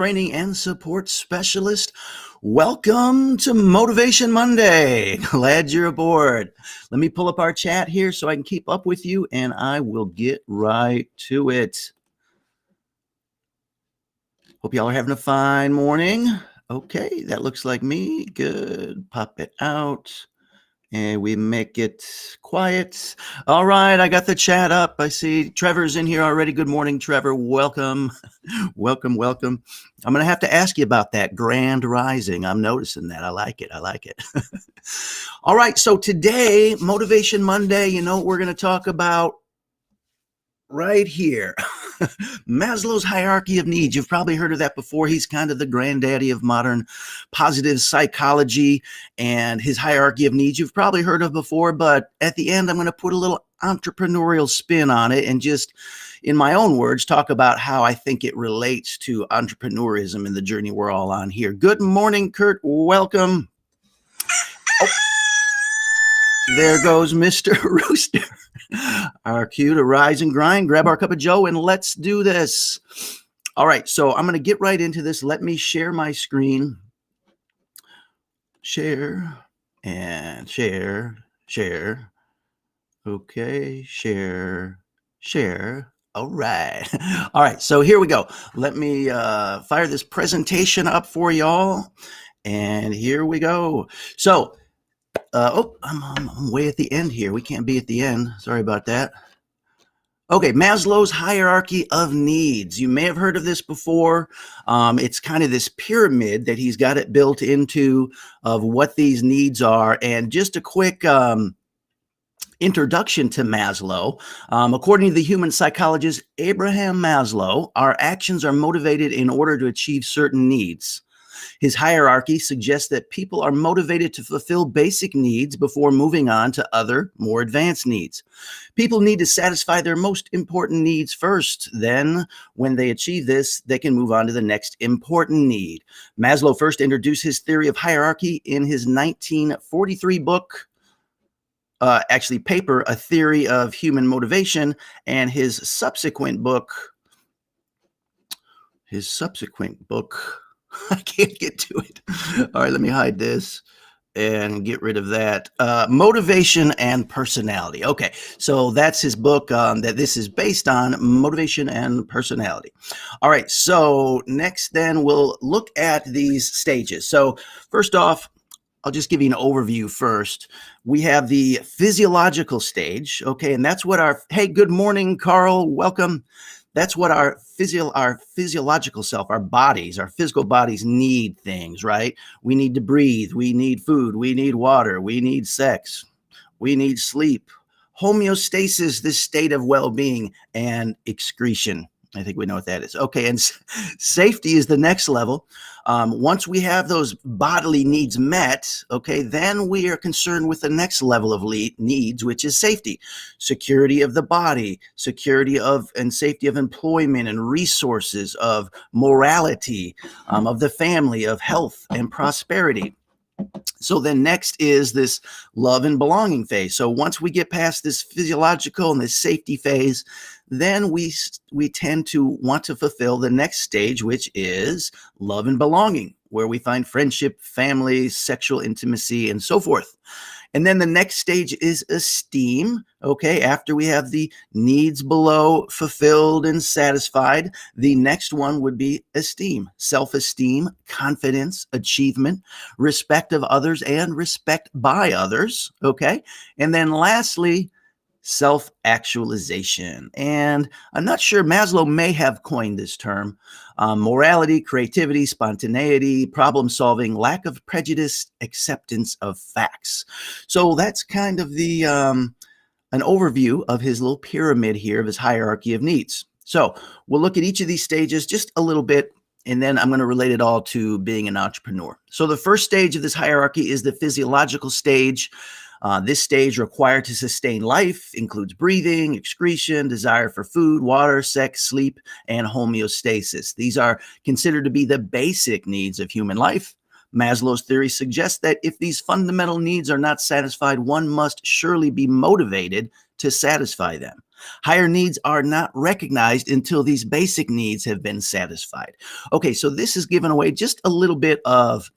training and support specialist. Welcome to Motivation Monday. Glad you're aboard. Let me pull up our chat here so I can keep up with you, and I will get right to it. Hope y'all are having a fine morning. Okay, that looks like me. Good. Pop it out. And we make it quiet. All right, I got the chat up. I see Trevor's in here already. Good morning, Trevor. Welcome. welcome. I'm going to have to ask you about that grand rising. I'm noticing that. I like it. All right, so today, Motivation Monday, you know what we're going to talk about right here. Maslow's hierarchy of needs. You've probably heard of that before. He's kind of the granddaddy of modern positive psychology, and his hierarchy of needs you've probably heard of before, but at the end, I'm going to put a little entrepreneurial spin on it and just, in my own words, talk about how I think it relates to entrepreneurism and the journey we're all on here. Good morning, Kurt. Welcome. Oh, there goes Mr. Rooster. Our cue to rise and grind, grab our cup of joe, and let's do this. All right, so I'm going to get right into this. Let me share my screen. Share and share. Okay, share. All right, so here we go. Let me fire this presentation up for y'all, and here we go. So, I'm way at the end here. We can't be at the end. Sorry about that. Okay, Maslow's hierarchy of needs. You may have heard of this before. It's kind of this pyramid that he's got it built into of what these needs are. And just a quick introduction to Maslow. According to the human psychologist Abraham Maslow, our actions are motivated in order to achieve certain needs. His hierarchy suggests that people are motivated to fulfill basic needs before moving on to other, more advanced needs. People need to satisfy their most important needs first. Then, when they achieve this, they can move on to the next important need. Maslow first introduced his theory of hierarchy in his 1943 book, paper, A Theory of Human Motivation, and his subsequent book, I can't get to it. All right, let me hide this and get rid of that. Motivation and Personality. Okay, so that's his book that this is based on, Motivation and Personality. All right, so next then we'll look at these stages. So first off, I'll just give you an overview first. We have the physiological stage, okay, and that's what hey, good morning, Carl, welcome. That's what our physiological self, our bodies, our physical bodies need things, right? We need to breathe. We need food. We need water. We need sex. We need sleep. Homeostasis, this state of well-being, and excretion. I think we know what that is. Okay, and safety is the next level. Once we have those bodily needs met, okay, then we are concerned with the next level of needs, which is safety. Security of the body, security of and safety of employment and resources, of morality, of the family, of health and prosperity. So then next is this love and belonging phase. So once we get past this physiological and this safety phase, then we tend to want to fulfill the next stage, which is love and belonging, where we find friendship, family, sexual intimacy, and so forth. And then the next stage is esteem. Okay, after we have the needs below fulfilled and satisfied, the next one would be esteem, self-esteem, confidence, achievement, respect of others, and respect by others. Okay, and then lastly, self-actualization. And I'm not sure, Maslow may have coined this term, morality, creativity, spontaneity, problem solving, lack of prejudice, acceptance of facts. So that's kind of the an overview of his little pyramid here of his hierarchy of needs. So we'll look at each of these stages just a little bit, and then I'm going to relate it all to being an entrepreneur. So the first stage of this hierarchy is the physiological stage. This stage required to sustain life includes breathing, excretion, desire for food, water, sex, sleep, and homeostasis. These are considered to be the basic needs of human life. Maslow's theory suggests that if these fundamental needs are not satisfied, one must surely be motivated to satisfy them. Higher needs are not recognized until these basic needs have been satisfied. Okay, so this is giving away just a little bit of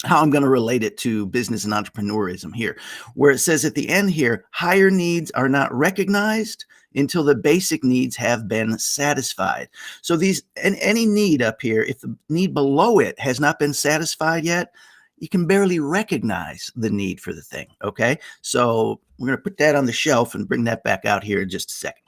how I'm going to relate it to business and entrepreneurism here, where it says at the end here, higher needs are not recognized until the basic needs have been satisfied. So these, and any need up here, if the need below it has not been satisfied yet, you can barely recognize the need for the thing. Okay, so we're going to put that on the shelf and bring that back out here in just a second.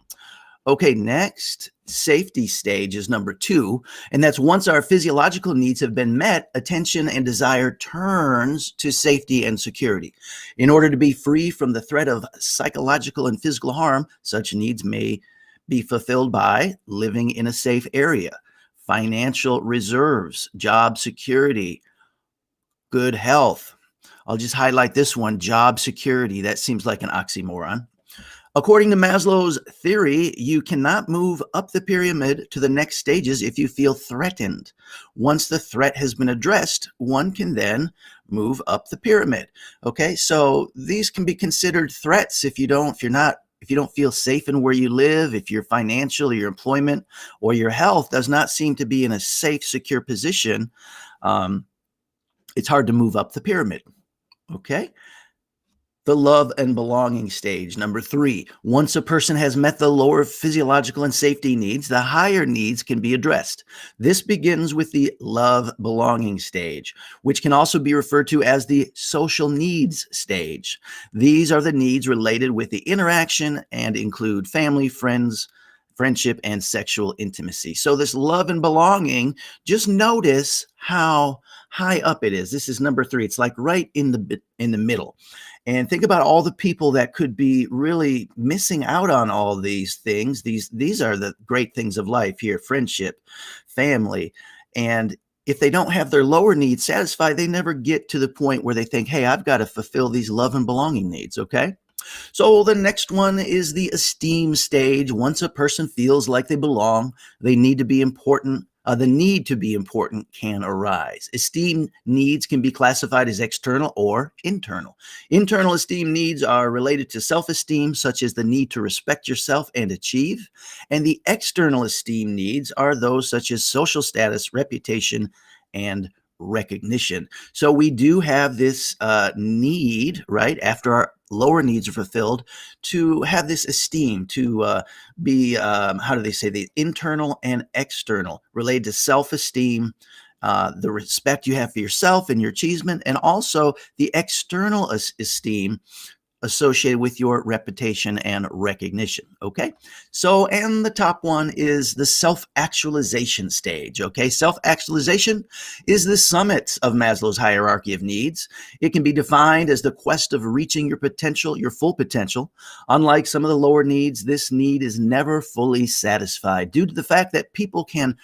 Okay, next, safety stage is number 2, and that's once our physiological needs have been met, attention and desire turns to safety and security. In order to be free from the threat of psychological and physical harm, such needs may be fulfilled by living in a safe area, financial reserves, job security, good health. I'll just highlight this one, job security. That seems like an oxymoron. According to Maslow's theory, you cannot move up the pyramid to the next stages if you feel threatened. Once the threat has been addressed, one can then move up the pyramid. Okay, so these can be considered threats if you don't feel safe in where you live, if your financial or your employment or your health does not seem to be in a safe, secure position. It's hard to move up the pyramid. Okay. The love and belonging stage, number 3. Once a person has met the lower physiological and safety needs, the higher needs can be addressed. This begins with the love belonging stage, which can also be referred to as the social needs stage. These are the needs related with the interaction and include family, friends, friendship, and sexual intimacy. So this love and belonging, just notice how high up it is. This is number 3. It's like right in the middle. And think about all the people that could be really missing out on all these things. These are the great things of life here, friendship, family. And if they don't have their lower needs satisfied, they never get to the point where they think, hey, I've got to fulfill these love and belonging needs, okay? So the next one is the esteem stage. Once a person feels like they belong, they need to be important. The need to be important can arise. Esteem needs can be classified as external or internal. Internal esteem needs are related to self-esteem, such as the need to respect yourself and achieve. And the external esteem needs are those such as social status, reputation, and recognition. So we do have this need, right, after our lower needs are fulfilled, to have this esteem, to be, how do they say, the internal and external, related to self-esteem, the respect you have for yourself and your achievement, and also the external esteem associated with your reputation and recognition. Okay. So, and the top one is the self-actualization stage. Okay. Self-actualization is the summit of Maslow's hierarchy of needs. It can be defined as the quest of reaching your potential, your full potential. Unlike some of the lower needs, this need is never fully satisfied due to the fact that people can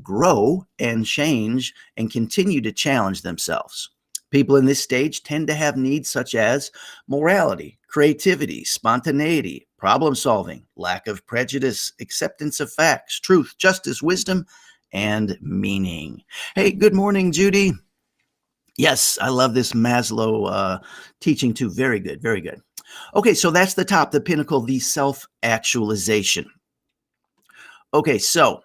grow and change and continue to challenge themselves. People in this stage tend to have needs such as morality, creativity, spontaneity, problem solving, lack of prejudice, acceptance of facts, truth, justice, wisdom, and meaning. Hey, good morning, Judy. Yes, I love this Maslow teaching too. Very good, very good. Okay, so that's the top, the pinnacle, the self-actualization. Okay, so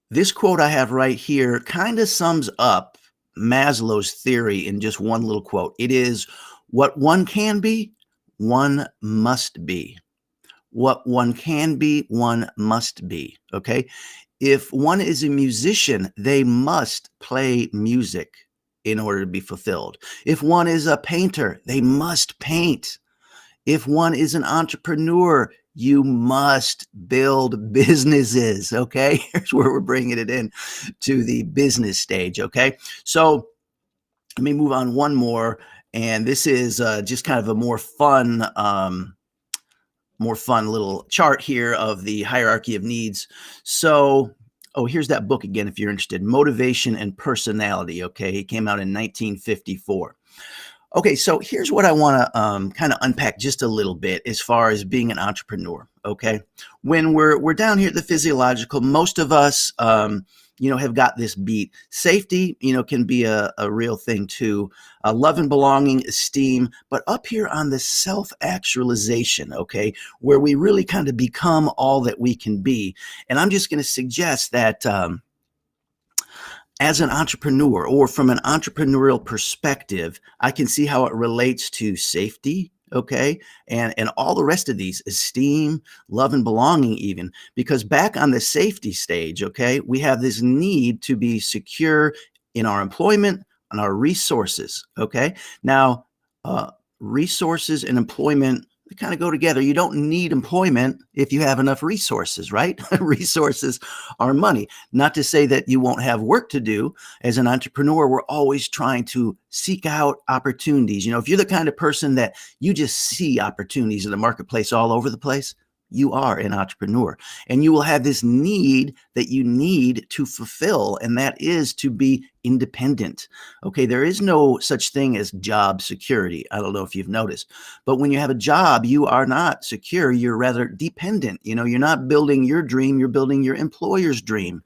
this quote I have right here kind of sums up Maslow's theory in just one little quote. It is, what one can be, one must be. What one can be, one must be. Okay. If one is a musician, they must play music in order to be fulfilled. If one is a painter, they must paint. If one is an entrepreneur, you must build businesses, okay? Here's where we're bringing it in to the business stage, okay? So let me move on one more, and this is just kind of a more fun little chart here of the hierarchy of needs. So, here's that book again if you're interested, Motivation and Personality, okay? It came out in 1954. Okay, so here's what I want to kind of unpack just a little bit as far as being an entrepreneur, okay? When we're down here at the physiological, most of us have got this beat. Safety, can be a real thing too. Love and belonging, esteem, but up here on the self-actualization, okay, where we really kind of become all that we can be. And I'm just going to suggest that as an entrepreneur or from an entrepreneurial perspective, I can see how it relates to safety, okay, and all the rest of these, esteem, love and belonging even, because back on the safety stage, okay, we have this need to be secure in our employment and our resources, okay. Now, uh, resources and employment, they kind of go together. You don't need employment if you have enough resources, right? Resources are money. Not to say that you won't have work to do. As an entrepreneur, we're always trying to seek out opportunities. If you're the kind of person that you just see opportunities in the marketplace all over the place, you are an entrepreneur, and you will have this need that you need to fulfill, and that is to be independent. Okay, there is no such thing as job security. I don't know if you've noticed, but when you have a job, you are not secure. You're rather dependent. You're not building your dream, you're building your employer's dream.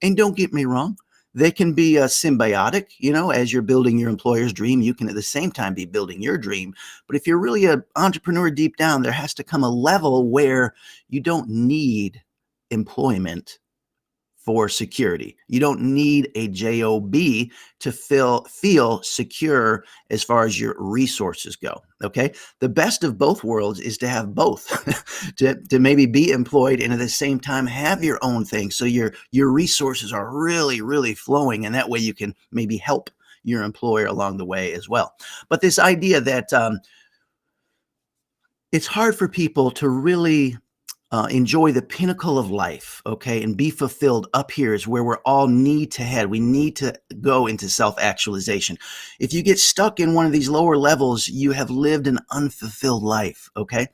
And don't get me wrong, they can be symbiotic. As you're building your employer's dream, you can at the same time be building your dream. But if you're really an entrepreneur deep down, there has to come a level where you don't need employment for security. You don't need a job to feel secure as far as your resources go. Okay. The best of both worlds is to have both, to maybe be employed and at the same time have your own thing. So your resources are really, really flowing. And that way you can maybe help your employer along the way as well. But this idea that it's hard for people to really enjoy the pinnacle of life, okay, and be fulfilled up here is where we're all need to head. We need to go into self-actualization. If you get stuck in one of these lower levels, you have lived an unfulfilled life, okay?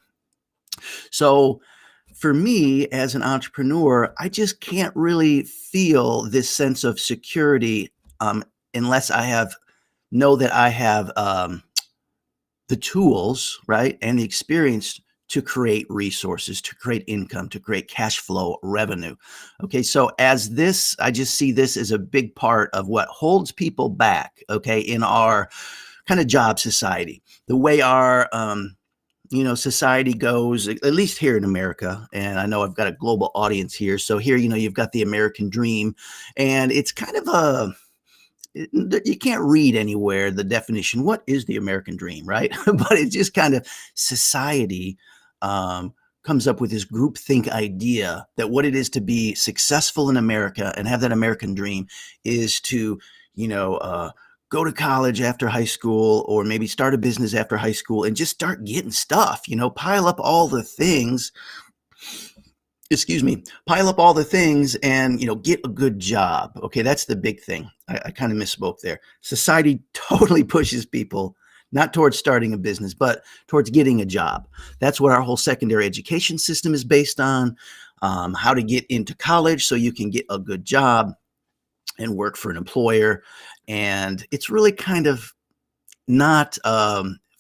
So for me as an entrepreneur, I just can't really feel this sense of security unless know that I have the tools, right, and the experience to create resources, to create income, to create cash flow revenue. Okay, so I just see this as a big part of what holds people back, okay, in our kind of job society. The way our society goes, at least here in America, and I know I've got a global audience here. So here, you've got the American dream, and it's kind of you can't read anywhere the definition. What is the American dream, right? But it's just kind of society comes up with this groupthink idea that what it is to be successful in America and have that American dream is to, go to college after high school, or maybe start a business after high school and just start getting stuff, pile up all the things. Pile up all the things and, get a good job. Okay, that's the big thing. I kind of misspoke there. Society totally pushes people not towards starting a business, but towards getting a job. That's what our whole secondary education system is based on, how to get into college so you can get a good job and work for an employer. And it's really kind of not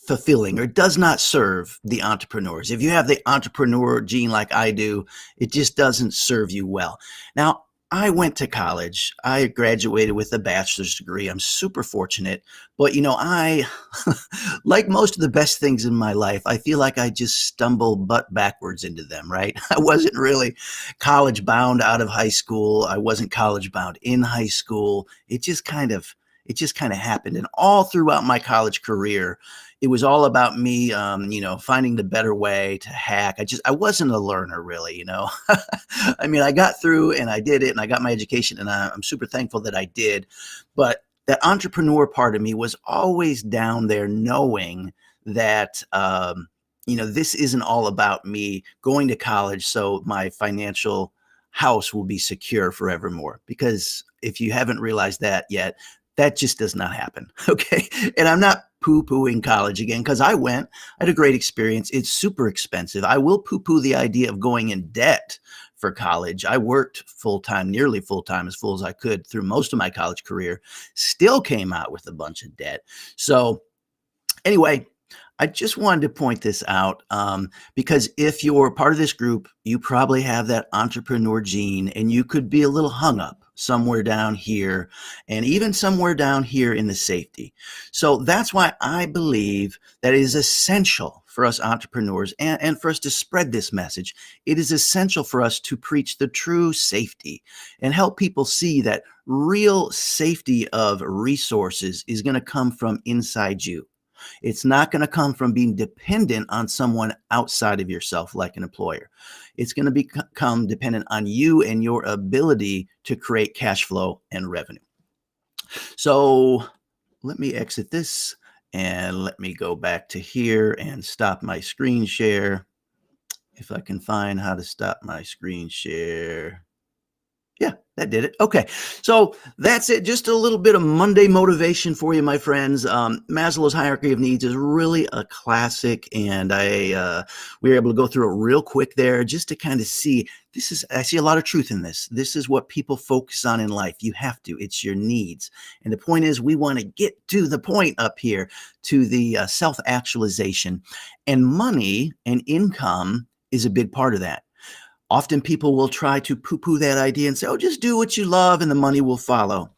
fulfilling, or does not serve the entrepreneurs. If you have the entrepreneur gene like I do, it just doesn't serve you well. Now, I went to college. I graduated with a bachelor's degree. I'm super fortunate. But, I, like most of the best things in my life, I feel like I just stumbled butt backwards into them, right? I wasn't really college bound out of high school. I wasn't college bound in high school. It just kind of happened. And all throughout my college career, it was all about me, finding the better way to hack. I wasn't a learner really, I mean, I got through and I did it and I got my education, and I'm super thankful that I did. But that entrepreneur part of me was always down there knowing that, this isn't all about me going to college so my financial house will be secure forevermore. Because if you haven't realized that yet, that just does not happen. Okay. And I'm not poo-pooing college again, because I had a great experience. It's super expensive. I will poo-poo the idea of going in debt for college. I worked full-time, nearly full-time, as full as I could through most of my college career, still came out with a bunch of debt. So anyway, I just wanted to point this out because if you're part of this group, you probably have that entrepreneur gene and you could be a little hung up somewhere down here, and even somewhere down here in the safety. So that's why I believe that it is essential for us entrepreneurs and for us to spread this message. It is essential for us to preach the true safety and help people see that real safety of resources is going to come from inside you. It's not going to come from being dependent on someone outside of yourself, like an employer. It's going to become dependent on you and your ability to create cash flow and revenue. So let me exit this and let me go back to here and stop my screen share. If I can find how to stop my screen share. Yeah, that did it. Okay, so that's it. Just a little bit of Monday motivation for you, my friends. Maslow's hierarchy of needs is really a classic, and we were able to go through it real quick there just to kind of see. I see a lot of truth in this. This is what people focus on in life. You have to. It's your needs, and the point is, we want to get to the point up here, to the self-actualization, and money and income is a big part of that. Often people will try to poo-poo that idea and say, oh, just do what you love and the money will follow.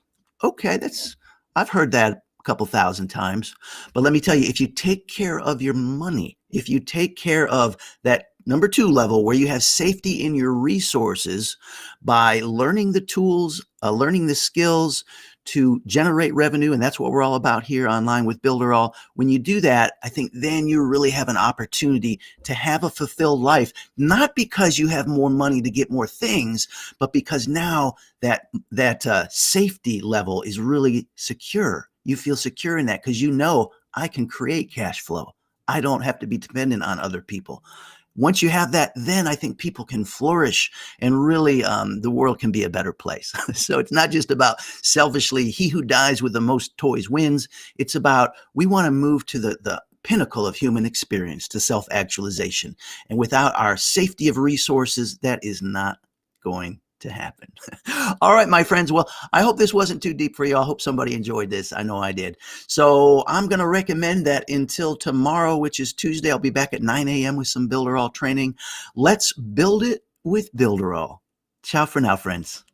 Okay, I've heard that a couple thousand times. But let me tell you, if you take care of your money, if you take care of that number 2 level where you have safety in your resources by learning the tools, learning the skills to generate revenue, and that's what we're all about here online with Builderall. When you do that, I think then you really have an opportunity to have a fulfilled life, not because you have more money to get more things, but because now that safety level is really secure. You feel secure in that because you know I can create cash flow. I don't have to be dependent on other people. Once you have that, then I think people can flourish and really the world can be a better place. So it's not just about selfishly, he who dies with the most toys wins. It's about we want to move to the pinnacle of human experience, to self-actualization. And without our safety of resources, that is not going to happen. All right, my friends. Well, I hope this wasn't too deep for you. I hope somebody enjoyed this. I know I did. So I'm going to recommend that until tomorrow, which is Tuesday, I'll be back at 9 a.m. with some Builderall training. Let's build it with Builderall. Ciao for now, friends.